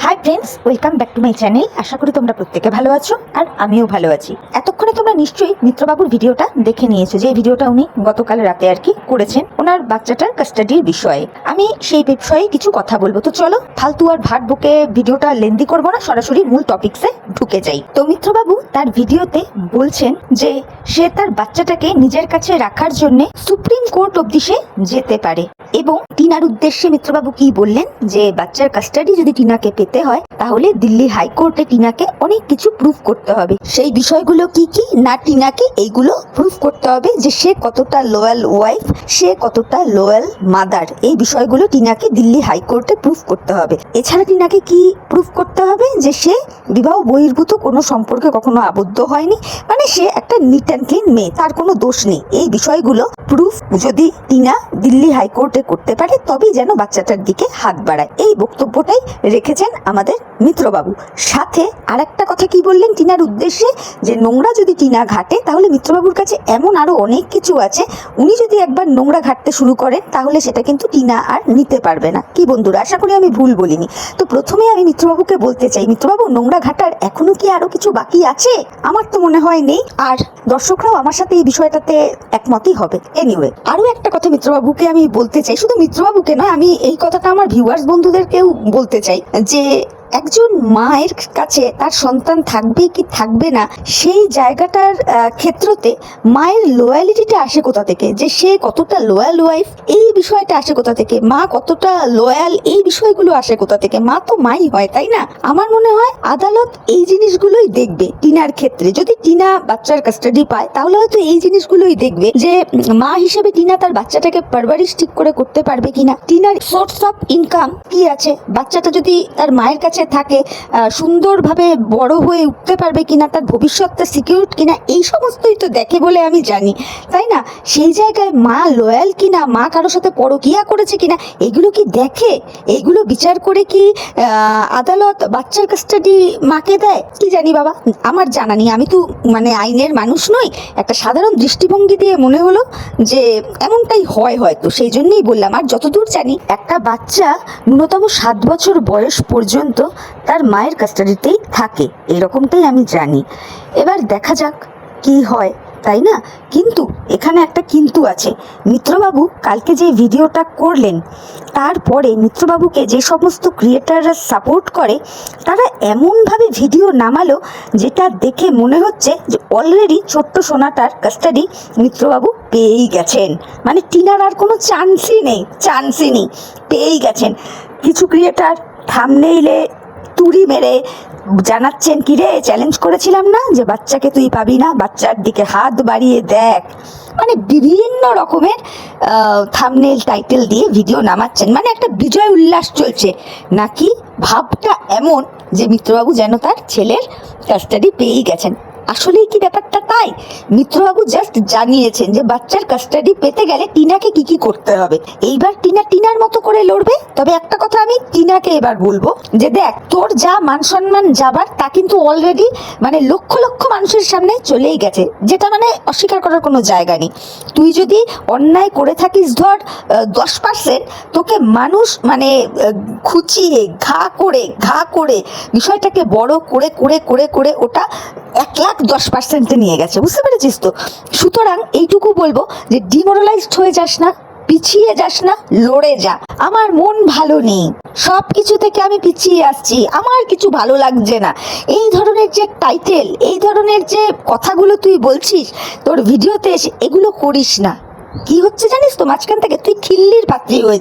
High friends, welcome back to my channel. আশা করি তোমরা প্রত্যেকে ভালো আছো আর আমিও ভালো আছি। এতক্ষণে তোমরা নিশ্চয়ই মিত্রবাবুর ভিডিওটা দেখে নিয়েছো, যে ভিডিওটা উনি গতকাল রাতে আর কি করেছেন ওনার বাচ্চাটার কাস্টাডির বিষয়ে। আমি সেই বিষয়ে কিছু কথা বলবো। তো চলো ফালতু আর ভাট বকে ভিডিওটা লেন্দি করবো না, সরাসরি মূল টপিকসে ঢুকে যাই। তো মিত্রবাবু তার ভিডিওতে বলছেন যে সে তার বাচ্চাটাকে নিজের কাছে রাখার জন্য সুপ্রিম কোর্ট অব্দি সে যেতে পারে, এবং টিনার উদ্দেশ্যে মিত্রবাবু কি বললেন যে বাচ্চার কাস্টাডি যদি টিনাকে পেতে হয় তাহলে দিল্লি হাইকোর্টে টিনাকে অনেক কিছু প্রুফ করতে হবে। সেই বিষয়গুলো কি কি না, টিনাকে এইগুলো প্রুফ করতে হবে যে সে কতটা লয়াল ওয়াইফ, সে কতটা লয়াল মাদার। এই বিষয়গুলো টিনাকে দিল্লি হাইকোর্টে প্রুফ করতে হবে। এছাড়া টিনাকে কি প্রুফ করতে হবে যে সে বিবাহ বহির্ভূত কোনো সম্পর্কে কখনো আবদ্ধ হয়নি, মানে সে একটা নিট অ্যান্ড ক্লিন মেয়ে, তার কোনো দোষ নেই। এই বিষয়গুলো প্রুফ যদি টিনা দিল্লি হাইকোর্টে করতে পারে তবেই যেন বাচ্চাটার দিকে হাত বাড়ায়। এই বক্তব্যটাই রেখেছেন আমাদের মিত্রবাবু। সাথে আর একটা কথা কি বললেন টিনার উদ্দেশ্যে, যে নোংরা যদি টিনা ঘাটে তাহলে মিত্রবাবুর কাছে এমন আরো অনেক কিছু আছে, উনি যদি একবার নোংরা ঘাটতে শুরু করেন তাহলে সেটা কিন্তু টিনা আর নিতে পারবে না। কি বন্ধুরা, আশা করি আমি ভুল বলিনি। তো প্রথমে আমি মিত্রবাবুকে বলতে চাই, মিত্রবাবু নোংরা ঘাটার এখনো কি আরো কিছু বাকি আছে? আমার তো মনে হয় নেই, আর দর্শকরাও আমার সাথে এই বিষয়টাতে একমতই হবে। এনিওয়ে, আরো একটা কথা মিত্রবাবুকে আমি বলতে চাই, শুধু মিত্রবাবুকে নয়, আমি এই কথাটা আমার ভিউয়ার্স বন্ধুদেরকেও বলতে চাই, যে একজন মায়ের কাছে তার সন্তান থাকবে কি থাকবে না সেই জায়গাটার ক্ষেত্রতে মায়ের লয়ালিটিটা আসে কোথা থেকে, যে সে কতটা লয়াল ওয়াইফ এই বিষয়টা আসে কোথা থেকে, মা কতটা লয়াল এই বিষয়গুলো আসে কোথা থেকে। মা তো মাই হয়, তাই না? আমার মনে হয় আদালত এই জিনিসগুলোই দেখবে টিনার ক্ষেত্রে। যদি টিনা বাচ্চার কাস্টাডি পায় তাহলে হয়তো এই জিনিসগুলোই দেখবে, যে মা হিসেবে টিনা তার বাচ্চাটাকে পারভারিশ ঠিক করে করতে পারবে কিনা, টিনার সোর্স অফ ইনকাম কি আছে, বাচ্চাটা যদি তার মায়ের কাছে থাকে সুন্দরভাবে বড় হয়ে উঠতে পারবে কিনা, তার ভবিষ্যৎটা সিকিউর কিনা, এই সমস্তই তো দেখে বলে আমি জানি, তাই না? সেই জায়গায় মা লয়াল কিনা, মা কারোর সাথে পরকীয়া করেছে কিনা, এগুলো কি দেখে? এইগুলো বিচার করে কি আদালত বাচ্চার কাস্টাডি মাকে দেয়? কি জানি বাবা, আমার জানা নেই। আমি তো মানে আইনের মানুষ নই, একটা সাধারণ দৃষ্টিভঙ্গি দিয়ে মনে হলো যে এমনটাই হয় হয়তো, সেই জন্যই বললাম। আর যতদূর জানি একটা বাচ্চা ন্যূনতম 7 বছর বয়স পর্যন্ত তার মায়ের কাস্টাডিতেই থাকে, এরকমটাই আমি জানি। এবার দেখা যাক কি হয়, তাই না? কিন্তু এখানে একটা কিন্তু আছে। মিত্রবাবু কালকে যে ভিডিওটা করলেন তারপরে মিত্রবাবুকে যে সমস্ত ক্রিয়েটাররা সাপোর্ট করে তারা এমনভাবে ভিডিও নামালো যেটা দেখে মনে হচ্ছে যে অলরেডি ছোট্ট সোনাটার কাস্টাডি মিত্রবাবু পেয়েই গেছেন, মানে টিনার আর কোনো চান্সই নেই, পেয়েই গেছেন। কিছু ক্রিয়েটার থাম্বনেইলে তুড়ি মেরে জানাচ্ছেন, কি রে চ্যালেঞ্জ করেছিলাম না যে বাচ্চাকে তুই পাবি না, বাচ্চার দিকে হাত বাড়িয়ে দেখ, মানে বিভিন্ন রকমের থাম্বনেইল টাইটেল দিয়ে ভিডিও নামাচ্ছেন, মানে একটা বিজয় উল্লাস চলছে। নাকি ভাবটা এমন যে মিত্রবাবু যেন তার ছেলের কাস্টাডি পেয়েই গেছেন। আসলেই কি ব্যাপারটা তাই? মিত্রবাবু জাস্ট জানিয়েছেন যে বাচ্চার কাস্টাডি পেতে গেলে টিনাকে কি কি করতে হবে। এইবার টিনার মতো করে লড়বে। তবে একটা কথা আমি টিনাকে এবার বলবো, যে দেখ তোর যা মান সম্মান যাবার তা কিন্তু অলরেডি মানে লক্ষ লক্ষ মানুষের সামনে চলেই গেছে, যেটা মানে অস্বীকার করার কোনো জায়গা নেই। তুই যদি অন্যায় করে থাকিস ধর 10%, তোকে মানুষ মানে খুঁচিয়ে ঘা করে বিষয়টাকে বড় করে করে করে করে ওটা 1,10,000% নিয়ে গেছে, বুঝতে পেরেছিস তো? সুতরাং এইটুকু বলবো যে ডিমোরালাইজড হয়ে যাস না, পিছিয়ে যাস না, লড়ে যা। আমার মন ভালো নেই, সব কিছু থেকে আমি পিছিয়ে আসছি, আমার কিছু ভালো লাগছে না। এই ধরনের যে টাইটেল, এই ধরনের যে কথাগুলো তুই বলছিস তোর ভিডিওতে এসে, এগুলো করিস না। কি হচ্ছে জানিস তো, মাঝখান থেকে তুই খিল্লির পাত্রী হয়ে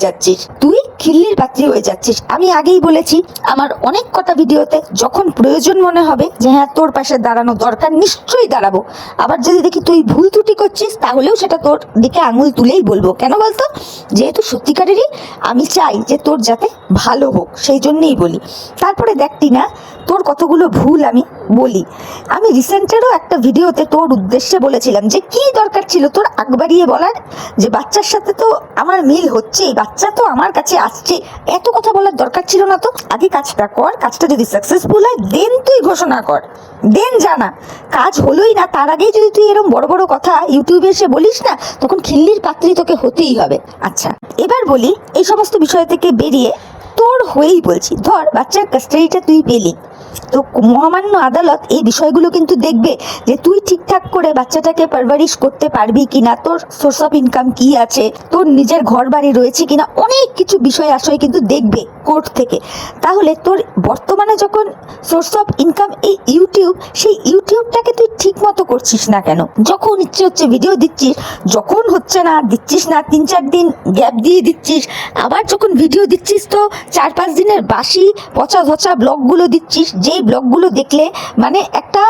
যাচ্ছিস। আমি আগেই বলেছি আমার অনেক কথা ভিডিওতে, যখন প্রয়োজন মনে হবে যে হ্যাঁ তোর পাশে দাঁড়ানো দরকার, নিশ্চয়ই দাঁড়াবো। আবার যদি দেখি তুই ভুল ত্রুটি করছিস তাহলেও সেটা তোর দিকে আঙুল তুলেই বলবো। কেন বলতো? যেহেতু সত্যিকারেরই আমি চাই যে তোর যাতে ভালো হোক, সেই জন্যই বলি। তারপরে দেখতি না তোর কতগুলো ভুল আমি বলি। আমি রিসেন্টেরও একটা ভিডিওতে তোর উদ্দেশ্যে বলেছিলাম যে কি দরকার ছিল তোর আগ বাড়িয়ে বলার, যে বাচ্চার সাথে তো আমার মিল হচ্ছে, বাচ্চা তো আমার কাছে আসছে, এত কথা বলার দরকার ছিল না তো। আগে কাজটা কর, কাজটা যদি সাকসেসফুল হয় দেন তুই ঘোষণা কর, দেন জানা। কাজ হলোই না তার আগেই যদি তুই এরকম বড় বড় কথা ইউটিউবে এসে বলিস না, তখন খিল্লির পাত্রী তোকে হতেই হবে। আচ্ছা, এবার বলি এই সমস্ত বিষয় থেকে বেরিয়ে তোর হয়েই বলছি, ধর বাচ্চার কাস্টাডিটা তুই পেলি, তো মহামান্য আদালত এই বিষয়গুলো কিন্তু দেখবে যে তুই ঠিকঠাক করে বাচ্চাটাকে পারভারিশ করতে পারবি কিনা, তোর সোর্স অফ ইনকাম কি আছে, তোর নিজের ঘর বাড়ি রয়েছে কিনা, অনেক কিছু বিষয় আশয় কিন্তু দেখবে কোর্ট থেকে। তাহলে তোর বর্তমানে যখন সোর্স অফ ইনকাম এই ইউটিউব, সেই ইউটিউবটাকে তুই ঠিক মতো করছিস না কেন? যখন ইচ্ছে হচ্ছে ভিডিও দিচ্ছিস, যখন হচ্ছে না দিচ্ছিস না, 3-4 দিন গ্যাপ দিয়ে দিচ্ছিস, আবার যখন ভিডিও দিচ্ছিস তো 4-5 দিনের বাসি পচা ধচা ব্লগগুলো দিচ্ছিস, যেই ব্লগগুলো দেখলে মানে একটা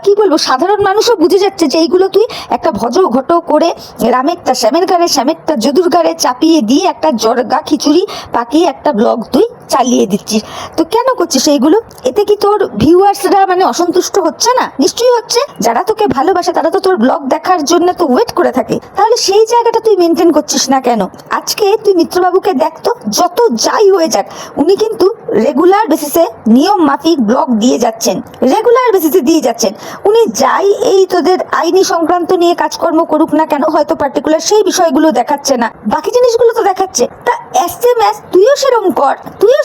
কি বলবো, সাধারণ মানুষও বুঝে যাচ্ছে যে এইগুলো তুই একটা ভজ ঘট করে রামেরটা শ্যামের গাড়ে, শ্যামেরটা যদুর গাড়ে চাপিয়ে দিয়ে একটা জর্গা খিচুড়ি পাকিয়ে একটা ব্লগ তুই চালিয়ে দিচ্ছিস। তো কেন করছিস এইগুলো? এতে কি তোর ভিউয়ার্সরা মানে অসন্তুষ্ট হচ্ছে না? নিশ্চয়ই হচ্ছে। যারা তোকে ভালোবাসে তারা তো তোর ব্লগ দেখার জন্য তো ওয়েট করে থাকে। তাহলে সেই জায়গাটা তুই মেনটেন করছিস না কেন? আজকে তুই মিত্রবাবুকে দেখতো, যত যাই হয়ে যাক উনি কিন্তু রেগুলার বেসিসে নিয়ম মাফিক ব্লগ দিয়ে যাচ্ছেন, রেগুলার বেসিসে দিয়ে যাচ্ছেন। উনি যাই এই তোদের আইনি সংক্রান্ত নিয়ে কাজকর্ম করুক না কেন, হয়তো পার্টিকুলার সেই বিষয়গুলো দেখাচ্ছে না, বাকি জিনিসগুলো তো দেখাচ্ছে। তা SMS তুইও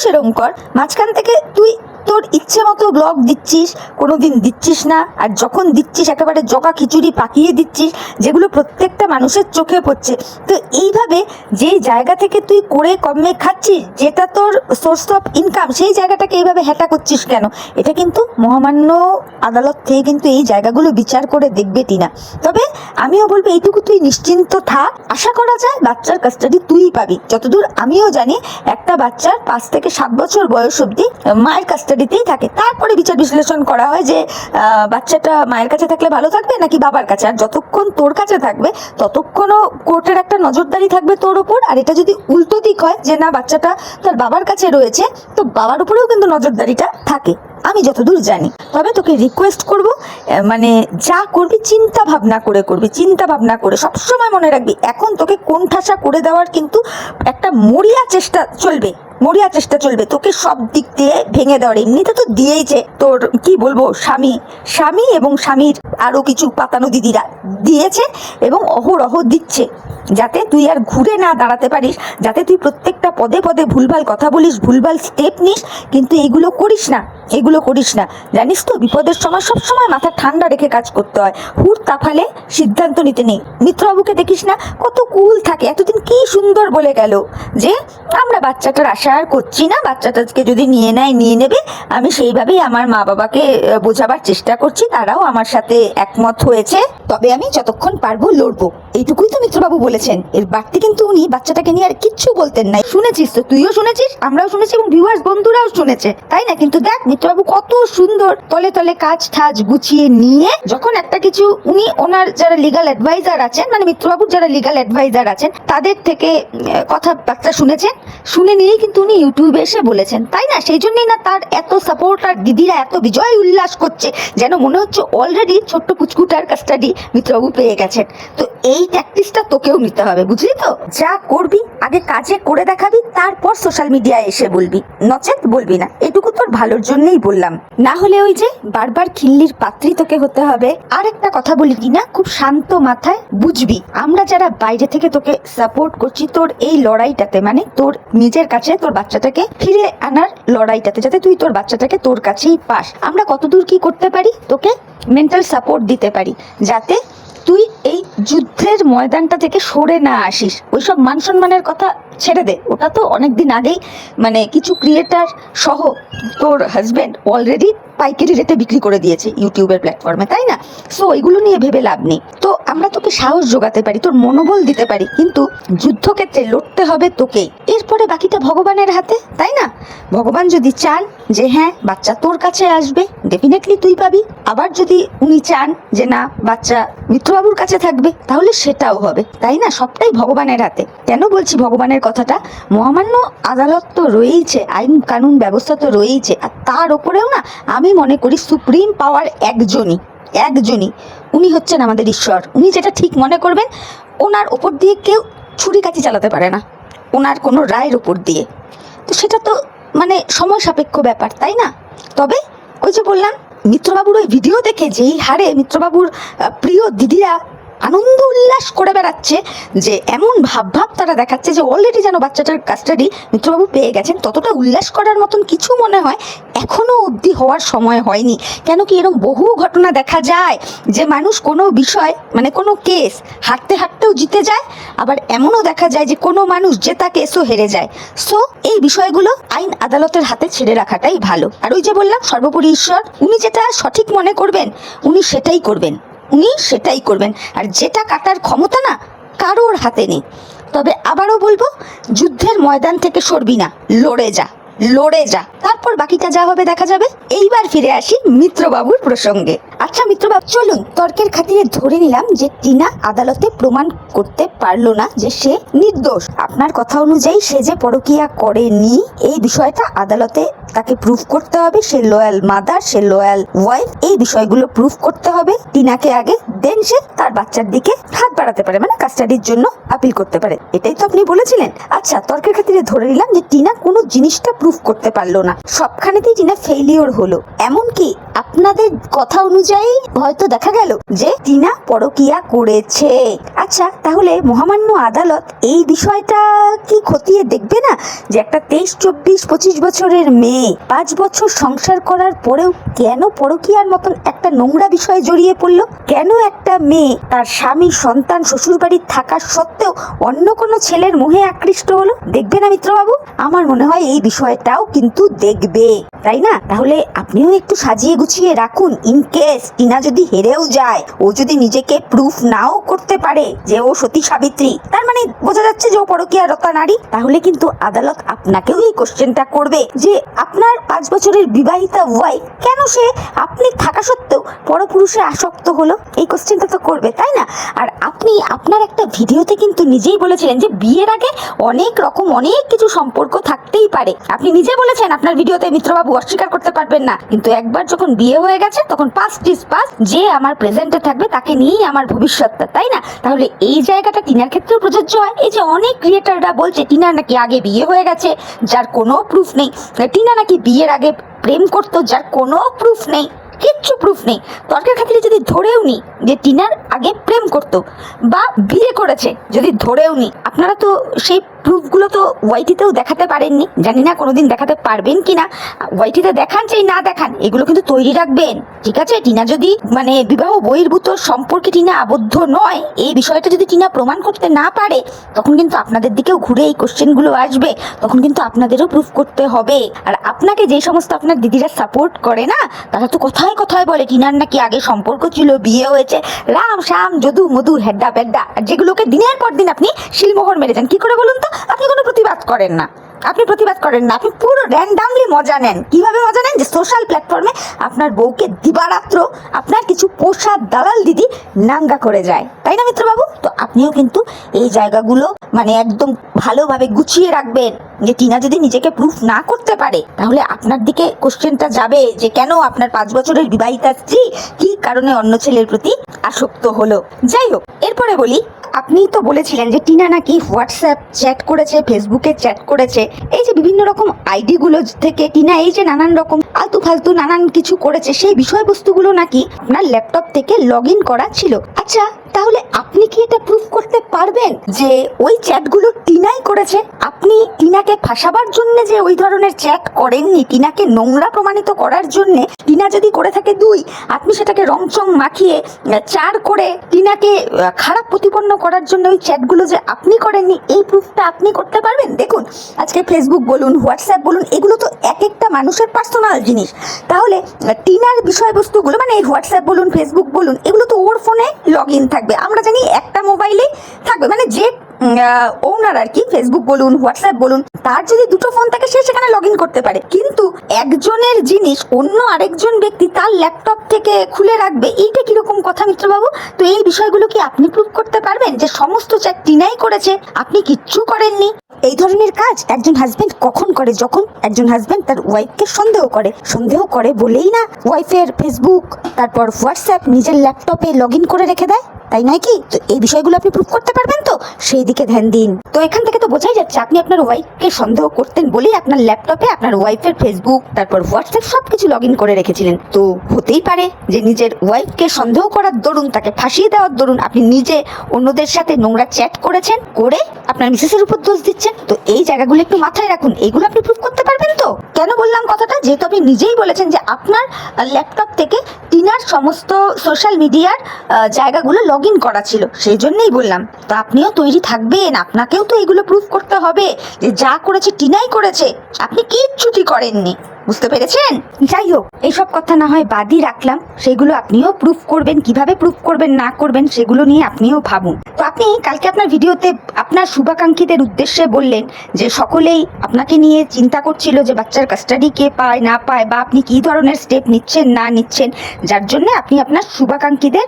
সেরকম কর, মাঝখান থেকে তুই তোর ইচ্ছে মতো ব্লগ দিচ্ছিস, কোনোদিন দিচ্ছিস না, আর যখন দিচ্ছিস একেবারে জগা খিচুড়ি পাকিয়ে দিচ্ছিস, যেগুলো প্রত্যেকটা মানুষের চোখে পড়ছে। তো এইভাবে যে জায়গা থেকে তুই করে কমে খাচ্ছিস, যেটা তোর সোর্স অফ ইনকাম, সেই জায়গাটাকে এইভাবে হ্যাটা করছিস কেন? এটা কিন্তু মহামান্য আদালত থেকে কিন্তু এই জায়গাগুলো বিচার করে দেখবে টিনা। তবে আমিও বলবো এইটুকু তুই নিশ্চিন্ত থাক, আশা করা যায় বাচ্চার কাস্টাডি তুই পাবি। যতদূর আমিও জানি একটা বাচ্চার 5 থেকে 7 বছর বয়স অবধি মায়ের কাস্টাডিতেই থাকে, তারপরে বিচার বিশ্লেষণ করা হয় যে বাচ্চাটা মায়ের কাছে থাকলে ভালো থাকবে নাকি বাবার কাছে। আর যতক্ষণ তোর কাছে থাকবে ততক্ষণও কোর্টের একটা নজরদারি থাকবে তোর ওপর। আর এটা যদি উল্টো দিক হয় যে না বাচ্চাটা তার বাবার কাছে রয়েছে, তো বাবার উপরেও কিন্তু নজরদারিটা থাকে, আমি যতদূর জানি। তবে তোকে রিকোয়েস্ট করব, মানে যা করবি চিন্তা ভাবনা করে করবি, চিন্তা ভাবনা করে সবসময় মনে রাখবি এখন তোকে কোণঠাসা করে দেওয়ার কিন্তু একটা মরিয়া চেষ্টা চলবে, তোকে সব দিক দিয়ে ভেঙে দেওয়ার। এমনিতে তো দিয়েইছে তোর কি বলবো স্বামী এবং স্বামীর আরো কিছু পাতানো দিদিরা দিয়েছে এবং অহরহ দিচ্ছে, যাতে তুই আর ঘুরে না দাঁড়াতে পারিস, যাতে তুই প্রত্যেকটা পদে পদে ভুলভাল কথা বলিস, ভুলভাল স্টেপ নিস, কিন্তু এগুলো করিস না। জানিস তো বিপদের সময় সবসময় মাথা ঠান্ডা রেখে কাজ করতে হয়, হুড় তাফালে সিদ্ধান্ত নিতে নেই। মিত্রবাবুকে দেখিস না কত কুল থাকে, এতদিন কি সুন্দর বলে গেল যে আমরা বাচ্চাটার আশা আর করছি না, বাচ্চাটাকে যদি নিয়ে নেবে, আমি সেইভাবেই আমার মা বাবাকে বোঝাবার চেষ্টা করছি, তারাও আমার সাথে একমত হয়েছে, তবে আমি যতক্ষণ পারবো লড়বো, এইটুকুই তো মিত্রবাবু বলেছেন। এর বাড়তি কিন্তু উনি বাচ্চাটাকে নিয়ে আর কিচ্ছু বলতেন না। শুনেছিস তো, তুইও শুনেছিস, আমরাও শুনেছি এবং ভিউয়ার্স বন্ধুরাও শুনেছে, তাই না? কিন্তু দেখ মিত্রবাবু কত সুন্দর তলে তলে কাজ ঠাজ গুছিয়ে নিয়ে, যখন একটা কিছু উনি ওনার যারা লিগাল অ্যাডভাইজার আছেন, মানে মিত্রবাবুর যারা লিগাল অ্যাডভাইজার আছেন তাদের থেকে কথাবার্তা শুনেছেন, শুনে নিয়েই কিন্তু উনি ইউটিউবে এসে বলেছেন, তাই না? সেই জন্যই না তার এত সাপোর্ট, আর দিদিরা এত বিজয় উল্লাস করছে, যেন মনে হচ্ছে অলরেডি ছোট্ট পুচকুটার কাস্টাডি মিত্রবাবু পেয়ে গেছেন। তো এই প্র্যাকটিসটা তোকেও নিতে হবে, বুঝলি তো? যা করবি আগে কাজে করে দেখাবি, তারপর সোশ্যাল মিডিয়ায় এসে বলবি, নচেত বলবি না। এটুকু তোর ভালোর জন্যই বললাম, না হলে ওই যে বারবার খিল্লির পাত্রী তোকে হতে হবে। আর একটা কথা বলি কিনা, খুব শান্ত মাথায় বুঝবি, আমরা যারা বাইরে থেকে তোকে সাপোর্ট করছি তোর এই লড়াইটাতে, মানে তোর নিজের কাছে তোর বাচ্চাটাকে ফিরে আনার লড়াইটাতে, যাতে তুই তোর বাচ্চাটাকে তোর কাছেই পাস, আমরা কতদূর কি করতে পারি, তোকে মেন্টাল সাপোর্ট দিতে পারি, যাতে তুই এই যুদ্ধের ময়দানটা থেকে সরে না আসিস। ওইসব মান সম্মানের কথা ছেড়ে দে, ওটা তো অনেকদিন আগেই মানে কিছু ক্রিয়েটার সহ তোর হাজব্যান্ড অলরেডি পাইকারি রেটে বিক্রি করে দিয়েছে ইউটিউবের প্ল্যাটফর্মে, তাই না? সো এগুলো নিয়ে ভেবে লাভ নেই। তো আমরা তোকে সাহস জোগাতে পারি, তোর মনোবল দিতে পারি, কিন্তু যুদ্ধক্ষেত্রে লড়তে হবে তোকেই। এরপরে বাকিটা ভগবানের হাতে, তাই না? ভগবান যদি চান যে হ্যাঁ বাচ্চা তোর কাছে আসবে, ডেফিনেটলি তুই পাবি। আবার যদি উনি চান যে না বাচ্চা মিত্রবাবুর কাছে থাকবে, তাহলে সেটাও হবে, তাই না? সবটাই ভগবানের হাতে। কেন বলছি ভগবানের কথাটা? মহামান্য আদালত তো রয়েইছে, আইন কানুন ব্যবস্থা তো রয়েইছে, আর তার ওপরেও না আমি মনে করি সুপ্রিম পাওয়ার একজনই, উনি হচ্ছেন আমাদের ঈশ্বর। উনি যেটা ঠিক মনে করবেন, ওনার ওপর দিয়ে কেউ ছুরি কাঠি চালাতে পারে না, ওনার কোনো রায়ের ওপর দিয়ে। তো সেটা তো মানে সময় সাপেক্ষ ব্যাপার, তাই না? তবে ওই যে বললাম, মিত্রবাবুর ওই ভিডিও দেখে যেই হারে মিত্রবাবুর প্রিয় দিদিরা আনন্দ উল্লাস করে বেড়াচ্ছে, যে এমন ভাব তারা দেখাচ্ছে যে অলরেডি যেন বাচ্চাটার কাস্টাডি মিত্রবাবু পেয়ে গেছেন। ততটা উল্লাস করার মতন কিছু মনে হয় এখনো অবধি হওয়ার সময় হয়নি। কেন কি এরকম বহু ঘটনা দেখা যায় যে মানুষ কোনো বিষয় মানে কোনো কেস হারতে হারতেও জিতে যায়, আবার এমনও দেখা যায় যে কোনো মানুষ জেতা কেসও হেরে যায়। সো এই বিষয়গুলো আইন আদালতের হাতে ছেড়ে রাখাটাই ভালো। আর ওই যে বললাম, সর্বোপরি ঈশ্বর, উনি যেটা সঠিক মনে করবেন উনি সেটাই করবেন, আর যেটা কাটার ক্ষমতা না কারোর হাতে নেই। তবে আবারও বলবো, যুদ্ধের ময়দান থেকে সরবি না, লড়ে যা, তারপর বাকিটা যা হবে দেখা যাবে। এইবার ফিরে আসি মিত্রবাবুর প্রসঙ্গে। আচ্ছা মিত্রবাবু, চলুন তর্কের খাতিরে ধরে নিলাম যে টিনা আদালতে প্রমাণ করতে পারলো না যে সে নির্দোষ। আপনার কথা অনুযায়ী সে যে পরকীয়া করেনি এই বিষয়টা আদালতে তাকে প্রুফ করতে হবে। সে লয়াল মাদার, সে লয়াল ওয়াইফ, এই বিষয়গুলো প্রুফ করতে হবে টিনাকে আগে, দেন সে তার বাচ্চার দিকে হাত বাড়াতে পারে, মানে কাস্টাডির জন্য আপিল করতে পারে। এটাই তো আপনি বলেছিলেন। আচ্ছা, তর্কের খাতিরে ধরে নিলাম যে টিনা কোনো জিনিসটা প্রুফ করতে পারলো না, সবখানেতেই টিনা ফেইলিওর হলো। এমনকি আপনাদের কথা অনুযায়ী হয়তো দেখা গেল যে টিনা পরকীয়া করেছে। আচ্ছা, তাহলে মহামান্য আদালত এই বিষয়টা কি খতিয়ে দেখবে না যে একটা 23, 24, 25 বছরের মেয়ে 5 বছর সংসার করার পরেও কেন পরকীয়ার মতন একটা নোংরা বিষয়ে জড়িয়ে পড়লো? কেন একটা মেয়ে তার স্বামী, সন্তান, শ্বশুরবাড়ির থাকা সত্ত্বেও অন্য কোনো ছেলের মোহে আকৃষ্ট হলো? দেখবে না মিত্রবাবু? আমার মনে হয় এই বিষয়টাও কিন্তু দেখবে, তাই না? তাহলে আপনিও একটু সাজিয়ে গুছিয়ে রাখুন, ইন কেস টিনা যদি হেরেও যায়, ও যদি নিজেকে প্রুফ নাও করতে পারে যে ও সতী সাবিত্রী, তার মানে বোঝা যাচ্ছে যে ও পরকীয়ারতা নারী, তাহলে কিন্তু আদালত আপনাকেও এই কোশ্চেনটা করবে যে আপনার 5 বছরের বিবাহিতা ওয়াইফ কেন সে আপনি থাকা সত্ত্বেও পরপুরুষে আসক্ত হলো? এই কোশ্চেনটা তো করবে, তাই না? আর আপনি আপনার একটা ভিডিওতে কিন্তু নিজেই বলেছিলেন যে বিয়ের আগে অনেক কিছু সম্পর্ক থাকতেই পারে। আপনি নিজে বলেছেন আপনার ভিডিওতে, মিত্রবাবু অস্বীকার করতে পারবেন না। কিন্তু একবার যখন বিয়ে হয়ে গেছে তখন পাস্ট ইজ পাস্ট, যে আমার প্রেজেন্টে থাকবে তাকে নিয়েই আমার ভবিষ্যৎটা, তাই না? তাহলে এই জায়গাটা টিনার ক্ষেত্রেও প্রযোজ্য হয়। এই যে অনেক ক্রিয়েটাররা বলছে টিনার নাকি আগে বিয়ে হয়ে গেছে, যার কোনো প্রুফ নেই। টিনা নাকি বিয়ের আগে প্রেম করতো, যার কোনো প্রুফ নেই, কিচ্ছু প্রুফ নেই। তর্কের খাতিরে যদি ধরেও নি যে টিনার আগে প্রেম করতো বা বিয়ে করেছে, যদি ধরেও নি, আপনারা তো সেই প্রুফগুলো তো ওয়াইটিতেও দেখাতে পারেননি। জানি না কোনোদিন দেখাতে পারবেন কিনা। ওয়াইটিতে দেখান চাই না দেখান, এগুলো কিন্তু তৈরি রাখবেন, ঠিক আছে? টিনা যদি মানে বিবাহ বহির্ভূত সম্পর্কে টিনা আবদ্ধ নয়, এই বিষয়টা যদি টিনা প্রমাণ করতে না পারে, তখন কিন্তু আপনাদের দিকেও ঘুরে এই কোশ্চেনগুলো আসবে। তখন কিন্তু আপনাদেরও প্রুফ করতে হবে। আর আপনাকে যে সমস্ত আপনার দিদিরা সাপোর্ট করে না, তারা তো কথায় বলে টিনার নাকি আগে সম্পর্ক ছিল, বিয়ে হয়েছে, রাম শাম যদু মধু হেড্ডা বেড্ডা, যেগুলোকে দিনের পর দিন আপনি শিলমোহর মেরেছেন। কি করে বলুন তো? আপনি কোনো প্রতিবাদ করেন না, আপনি পুরো র্যান্ডামলি মজা নেন। কিভাবে মজা নেন? যে সোশ্যাল প্ল্যাটফর্মে আপনার বউকে দিবারাত্র আপনার কিছু পোষা দালাল দিদি নাঙ্গা করে যায়, তাই না মিত্রবাবু? তো আপনিও কিন্তু এই জায়গাগুলো মানে একদম ভালোভাবে গুছিয়ে রাখবেন যে টিনা যদি নিজেকে প্রুফ না করতে পারে, তাহলে আপনার দিকে কোশ্চেনটা যাবে যে কেন আপনার 5 বছরের বিবাহিতা স্ত্রী কি কারণে অন্য ছেলের প্রতি আসক্ত হলো। যাই হোক, এরপরে বলি, আপনি তো বলেছিলেন যে টিনা নাকি হোয়াটসঅ্যাপ চ্যাট করেছে, ফেসবুকে চ্যাট করেছে, এই যে বিভিন্ন রকম আইডিগুলো থেকে টিনা এই যে নানান রকম আলতু ফালতু নানান কিছু করেছে, সেই বিষয়বস্তুগুলো নাকি আপনার ল্যাপটপ থেকে লগ ইন করা ছিল। আচ্ছা, তাহলে আপনি কি এটা প্রুফ করতে পারবেন যে ওই চ্যাটগুলো টিনাই করেছে? আপনি টিনাকে ফাঁসাবার জন্য যে ওই ধরনের চ্যাট করেননি, টিনাকে নোংরা প্রমাণিত করার জন্য। টিনা যদি করে থাকে 2, আপনি সেটাকে রংচং মাখিয়ে 4 করে টিনাকে খারাপ প্রতিপন্ন করার জন্য ওই চ্যাটগুলো যে আপনি করেননি, এই প্রুফটা আপনি করতে পারবেন? দেখুন, আজকে ফেসবুক বলুন, হোয়াটসঅ্যাপ বলুন, এগুলো তো এক একটা মানুষের পার্সোনাল জিনিস। তাহলে টিনার বিষয়বস্তুগুলো মানে এই হোয়াটসঅ্যাপ বলুন, ফেসবুক বলুন, এগুলো তো ওর ফোনে লগ ইন থাকবে। আমরা জানি একটা মোবাইলেই থাকবে, মানে যে ওনার আর কি, ফেসবুক বলুন, হোয়াটসঅ্যাপ বলুন, তার যদি 2টো ফোন থাকে সে সেখানে লগ ইন করতে পারে। কিন্তু একজনের জিনিস অন্য আরেকজন ব্যক্তি তার ল্যাপটপ থেকে খুলে রাখবে, এইটা কিরকম কথা মিত্রবাবু? তো এই বিষয়গুলো কি আপনি প্রুফ করতে পারবেন যে সমস্ত চ্যাট টিনাই করেছে, আপনি কিচ্ছু করেননি? এই ধরনের কাজ একজন হাজবেন্ড কখন করে? যখন একজন হাজবেন্ড তার ওয়াইফকে সন্দেহ করে বলেই না ওয়াইফের ফেসবুক, তারপর হোয়াটসঅ্যাপ নিজের ল্যাপটপে লগ ইন করে রেখে দেয়। তাই নয় কি? তো এই বিষয়গুলো আপনি প্রুফ করতে পারবেন তো, সেই দিকে ধ্যান দিন। তো এখান থেকে তো বোঝাই যাচ্ছে আপনি আপনার ওয়াইফকে সন্দেহ করতেন বলেই আপনার ল্যাপটপে আপনার ওয়াইফের ফেসবুক, তারপর হোয়াটসঅ্যাপ সবকিছু লগ ইন করে রেখেছিলেন। তো হতেই পারে যে নিজের ওয়াইফকে সন্দেহ করার দরুন, তাকে ফাঁসিয়ে দেওয়ার দরুন আপনি নিজে অন্যদের সাথে নোংরা চ্যাট করেছেন, করে আপনার মিসেসের উপর দোষ দিচ্ছেন। তো এই জায়গাগুলো একটু মাথায় রাখুন, এইগুলো আপনি প্রুফ করতে পারবেন তো। কেন বললাম কথাটা? যেহেতু আপনি নিজেই বলেছেন যে আপনার ল্যাপটপ থেকে টিনার সমস্ত সোশ্যাল মিডিয়ার জায়গাগুলো লগ ইন করা ছিল, সেই জন্যই বললাম। তো আপনিও তৈরি থাকবেন, আপনাকেও তো এগুলো প্রুফ করতে হবে যে যা করেছে টিনাই করেছে, আপনি কিচ্ছুটি করেননি। বুঝতে পেরেছেন? যাই হোক, এইসব কথা না হয় বাদই রাখলাম, সেগুলো আপনিও প্রুফ করবেন, কিভাবে প্রুফ করবেন না করবেন সেগুলো নিয়ে আপনিও ভাবুন। তো আপনি কালকে আপনার ভিডিওতে আপনার শুভাকাঙ্ক্ষীদের উদ্দেশ্যে বললেন যে সকলেই আপনাকে নিয়ে চিন্তা করছিল যে বাচ্চার কাস্টাডি কে পায় না পায়, বা আপনি কি ধরনের স্টেপ নিচ্ছেন না নিচ্ছেন, যার জন্য আপনি আপনার শুভাকাঙ্ক্ষীদের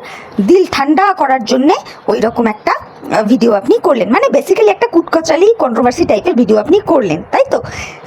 দিল ঠান্ডা করার জন্য ওই রকম একটা ভিডিও আপনি করলেন। মানে বেসিক্যালি একটা কুটকচালি কন্ট্রোভার্সি টাইপের ভিডিও আপনি করলেন, তাই তো?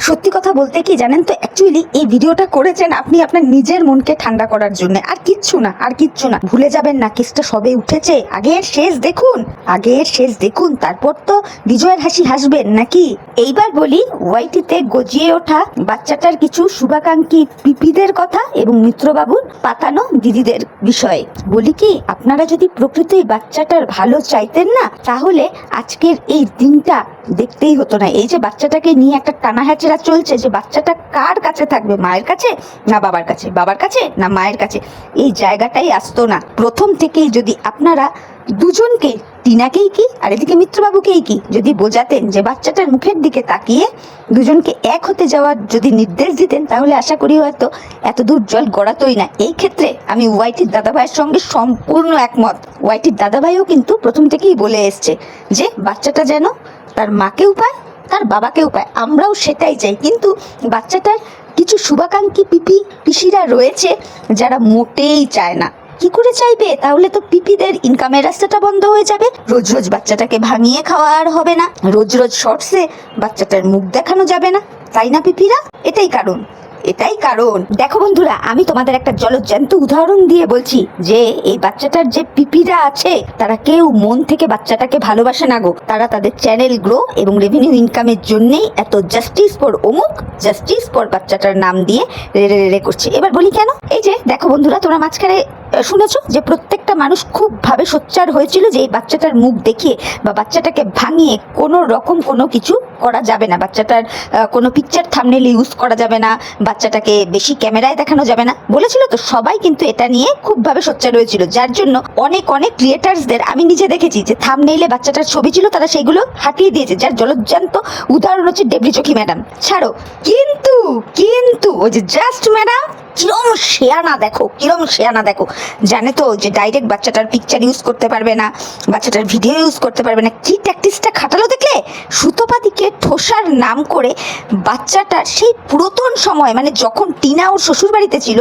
সত্যি কথা বলতে কি জানেন তো, অ্যাকচুয়ালি এই ভিডিওটা করেছেন আপনি আপনার নিজের মনকে ঠান্ডা করার জন্য, আর কিচ্ছু না, আর কিচ্ছু না। ভুলে যাবেন না, কেসটা সবে উঠেছে, আগের শেষ দেখুন, আগের শেষ দেখুন, তারপর তো বিজয়ের হাসি হাসবেন নাকি। এইবার বলি ওয়াইটিতে গজিয়ে ওঠা বাচ্চাটার কিছু শুভাকাঙ্ক্ষী পিপিদের কথা এবং মিত্রবাবুর পাতানো দিদিদের বিষয়ে। বলি কি, আপনারা যদি প্রকৃতই বাচ্চাটার ভালো চাইতেন না, তাহলে আজকের এই দিনটা দেখতেই হতো না। এই যে বাচ্চাটাকে নিয়ে একটা টানা হ্যাচড়া চলছে যে বাচ্চাটা কার কাছে থাকবে, মায়ের কাছে না বাবার কাছে, বাবার কাছে না মায়ের কাছে, এই জায়গাটাই আসতো না। প্রথম থেকেই যদি আপনারা দুজনকে, টিনাকেই কি আর এদিকে মিত্রবাবুকেই কি, যদি বোঝাতেন যে বাচ্চাটার মুখের দিকে তাকিয়ে দুজনকে এক হতে যাওয়ার যদি নির্দেশ দিতেন, তাহলে আশা করি হয়তো এত দূর জল গড়াতোই না। এই ক্ষেত্রে আমি ওয়াইটির দাদাভাইয়ের সঙ্গে সম্পূর্ণ একমত। ওয়াইটির দাদাভাইও কিন্তু প্রথম থেকেই বলে এসছে যে বাচ্চাটা যেন তার মাকেও পায়, তার বাবাকেও পায়, আমরাও সেটাই চাই। কিন্তু বাচ্চাটার কিছু শুভাকাঙ্ক্ষী পিপি পিসিরা রয়েছে যারা মোটেই চায় না। কি করে চাইবে? তাহলে তো পিপিদের ইনকামের রাস্তাটা বন্ধ হয়ে যাবে, রোজ রোজ বাচ্চাটাকে ভাঙিয়ে খাওয়া আর হবে না, রোজ রোজ শর্টসে বাচ্চাটার মুখ দেখানো যাবে না, তাই না পিপিরা? এটাই কারণ, এটাই কারণ। দেখো বন্ধুরা, আমি তোমাদের একটা জলজ্যান্ত উদাহরণ দিয়ে বলছি যে এই বাচ্চাটার যে পিপিরা আছে তারা কেউ মন থেকে বাচ্চাটাকে ভালোবাসে না গো। তারা তাদের চ্যানেল গ্রো এবং রেভিনিউ ইনকামের জন্যই এত জাস্টিস ফর অমুক, জাস্টিস ফর বাচ্চাটার নাম দিয়ে রেড়ে রেড়ে করছে। এবার বলি কেন, এই যে দেখো বন্ধুরা, তোমরা মাঝখানে শুনেছো যে প্রত্যেকটা মানুষ খুব ভাবে সোচ্চার হয়েছিল যে এই বাচ্চাটার মুখ দেখিয়ে বা বাচ্চাটাকে ভাঙিয়ে কোনো রকম কোনো কিছু করা যাবে না, বাচ্চাটার কোনো পিকচার থাম্বনেল ইউজ করা যাবে না, বাচ্চাটাকে বেশি ক্যামেরায় দেখানো যাবে না বলেছিল। তো সবাই কিন্তু এটা নিয়ে খুব ভাবে সোচ্চার হয়েছিল, যার জন্য অনেক অনেক ক্রিয়েটার্সদের আমি নিজে দেখেছি যে থাম্বনেইলে বাচ্চাটার ছবি ছিল, তারা সেইগুলো হাটিয়ে দিয়েছে। যার জলজ্যান্ত উদাহরণ হচ্ছে ডেবলি চোখি ম্যাডাম। ছাড়ো, কিন্তু কিন্তু ওই যে জাস্ট ম্যাডাম কিরম শেয়ানা দেখো, কিরম শেয়ানা দেখো, জানে তো যে ডাইরেক্ট বাচ্চাটার পিকচার ইউজ করতে পারবে না, বাচ্চাটার ভিডিও ইউজ করতে পারবে না। কি ট্যাকটিক্সটা খাটালো দেখলে? সুতোপাদিকে ঠোসার নাম করে বাচ্চাটার সেই পুরাতন সময়, মানে যখন টিনা ওর শ্বশুর বাড়িতে ছিল,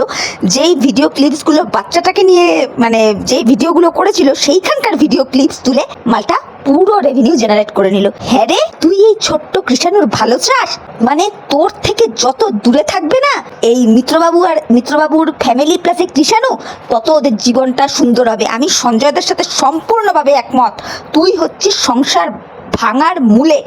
যেই ভিডিও ক্লিপসগুলো বাচ্চাটাকে নিয়ে মানে যেই ভিডিওগুলো করেছিল, সেইখানকার ভিডিও ক্লিপস তুলে মালটা পুরো রেভিনিউ জেনারেট করে নিল। হ্যাঁ রে, তুই এই ছোট্ট কৃষাণুর ভালো চাস? মানে তোর থেকে যত দূরে থাকবে না এই মিত্রবাবু আর মিত্রবাবুর ফ্যামিলি প্লাস এই কৃষাণু, তত ওদের জীবনটা সুন্দর হবে। আমি সঞ্জয়দের সাথে সম্পূর্ণভাবে একমত। তুই হচ্ছিস সংসার ভাঙার মূলে।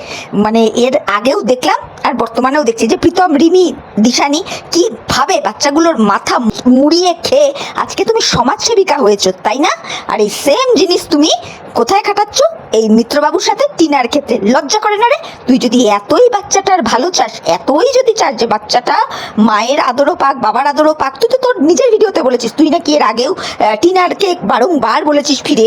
মানে এর আগেও দেখলাম আর বর্তমানেও দেখছি যে প্রীতম, রিমি, দিশানি কিভাবে বাচ্চাগুলোর মাথা মুড়িয়ে খেয়ে আজকে তুমি সমাজসেবিকা হয়েছো, তাই না? আর এই সেম জিনিস তুমি কোথায় খাটাচ্ছ? এই মিত্রবাবুর সাথে টিনার ক্ষেত্রে। লজ্জা করে না রে? তুই যদি এতই বাচ্চাটার ভালো চাস, এতই যদি চাস যে বাচ্চাটা মায়ের আদরও পাক, বাবার আদরও পাক, তুই তো তোর নিজের ভিডিওতে বলেছিস, তুই নাকি এর আগেও টিনারকে বারংবার বলেছিস ফিরে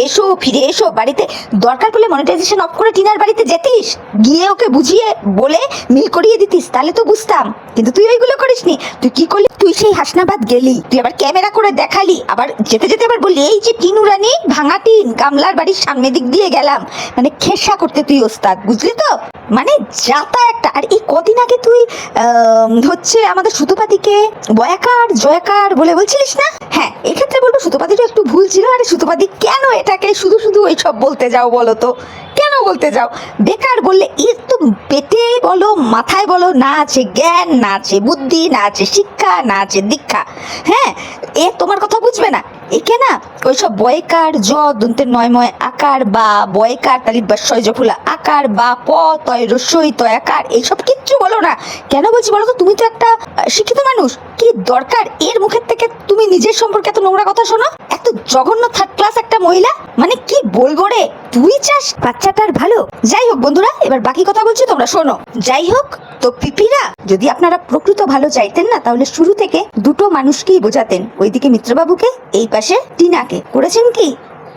এসো বাড়িতে। দরকার পড়লে মনিটাইজেশন অফ করে টিনার বাড়িতে যেতিস, গিয়ে ওকে বুঝিয়ে বলে মিল করিয়ে দিতিস, তাহলে তো বুঝতাম। কিন্তু তুই ওইগুলো করিসনি। তুই কি করলি? তুই সেই হাসনাবাদ গেলি, তুই আবার ক্যামেরা করে দেখালি, আবার যেতে যেতে আবার বললি এই যে টিনু রানী ভাঙা টিন গামলার বাড়ির সামনে দিক দিয়ে গেলাম। মানে খেসা করতে তুই ওস্তাদ, বুঝলি তো? মানে যাতা একটা। আর এই কদিন আগে তুই হচ্ছে আমাদের সুতোপাতিকে জয়াকার বলে বলছিলিস না? হ্যাঁ, এক্ষেত্রে বলবো সুতোপাতিরও একটু ভুল ছিল। আরে সুতোপাতি কেন এটাকে শুধু শুধু ওইসব বলতে যাও বলো তো? কেন বলতে যাও, বেকার বললে এর তো পেটে বলো মাথায় বলো না আছে জ্ঞান, না আছে বুদ্ধি, না আছে শিক্ষা, না আছে দীক্ষা। হ্যাঁ, এ তোমার কথা বুঝবে না। একে না ওইসব বয়কার জ দন্তের নয়ময় আকার বা বয়কার তালিব বা সয়জফুলা আকার বা প তয় রস্যই তয় আকার এইসব কিচ্ছু বলো না। কেন বলছি বলো তো, তুমি তো একটা শিক্ষিত মানুষ, কি দরকার এর মুখের থেকে তুমি নিজের সম্পর্কে এত নোংরা কথা শোনো? এত জঘন্য থার্ড ক্লাস একটা মহিলা, মানে কি বলবো রে। তুই চাস বাচ্চাটার ভালো? যাই হোক বন্ধুরা, এবার বাকি কথা বলছি, তোমরা শোনো। যাই হোক তো পিপিরা, যদি আপনারা প্রকৃত ভালো চাইতেন না, তাহলে শুরু থেকে দুটো মানুষকেই বোঝাতেন, ওইদিকে মিত্রবাবুকে, এই পাশে টিনাকে। করেছেন কি?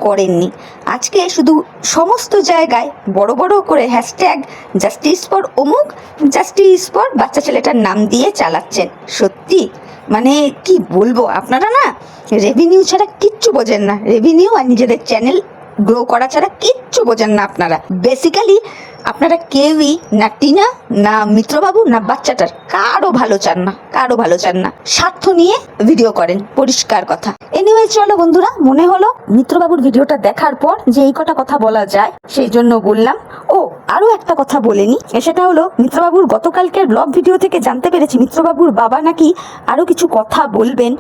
করেননি। আজকে শুধু সমস্ত জায়গায় বড় বড় করে হ্যাশট্যাগ জাস্টিস ফর অমুক, জাস্টিস ফর বাচ্চা ছেলেটার নাম দিয়ে চালাচ্ছেন। সত্যি মানে কি বলবো, আপনারা না রেভিনিউ ছাড়া কিচ্ছু বোঝেন না। রেভিনিউ আর নিজেদের চ্যানেল গ্রো করা ছাড়া কিচ্ছু বোঝেন না আপনারা। বেসিক্যালি আপনারা কেউই না টিনা, না মিত্রবাবু, না বাচ্চাটার কারো ভালো চান না, কারো ভালো চান না। স্বার্থ নিয়ে ভিডিও করেন, পরিষ্কার কথা। এনিওয়ে চলো বন্ধুরা, মনে হলো মিত্রবাবুর ভিডিওটা দেখার পর যে এই কটা কথা বলা যায়, সেই জন্য বললাম। ও আরো একটা কথা বলেনি, সেটা হলো মিত্রবাবুর গতকালকের ব্লগ ভিডিও থেকে জানতে পেরেছি মিত্রবাবুর বাবা নাকি আরো কিছু কথা বলবেন।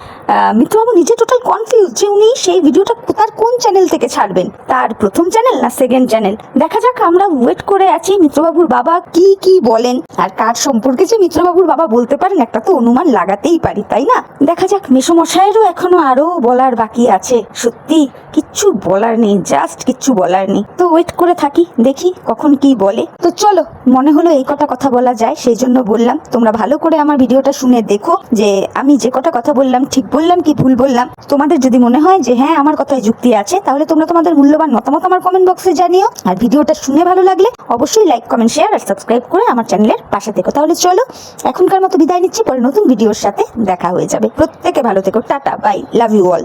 মিত্রবাবু নিজে টোটাল কনফিউজ যে উনি সেই ভিডিওটা তার কোন চ্যানেল থেকে ছাড়বেন, তার প্রথম চ্যানেল না সেকেন্ড চ্যানেল। দেখা যাক, আমরা ওয়েট করে আছি মিত্রবাবুর বাবা কি কি বলেন। আর কার সম্পর্কে যে মিত্রবাবুর বাবা বলতে পারেন একটা তো অনুমান লাগাতেই পারি, তাই না? দেখা যাক, মেসমশাইয়েরও এখনো আরো বলার বাকি আছে। সত্যি কিচ্ছু বলার নেই, জাস্ট কিচ্ছু বলার নেই। তো ওয়েট করে থাকি, দেখি কখন কি বলে। তো চলো, মনে হলো এই কটা কথা বলা যায়, সেই জন্য বললাম। তোমরা ভালো করে আমার ভিডিওটা শুনে দেখো যে আমি যে কটা কথা বললাম ঠিক বললাম কি ভুল বললাম। তোমাদের যদি মনে হয় যে হ্যাঁ আমার কথায় যুক্তি আছে, তাহলে তোমরা তোমাদের মূল্যবান মতামত আমার কমেন্ট বক্সে জানিও। আর ভিডিওটা শুনে ভালো লাগলে অবশ্যই লাইক, কমেন্ট, শেয়ার আর সাবস্ক্রাইব করে আমার চ্যানেলের পাশে থেকো। তাহলে চলো, এখনকার মতো বিদায় নিচ্ছি, পরে নতুন ভিডিওর সাথে দেখা হয়ে যাবে। প্রত্যেকে ভালো থেকো, tata, bye, love you all.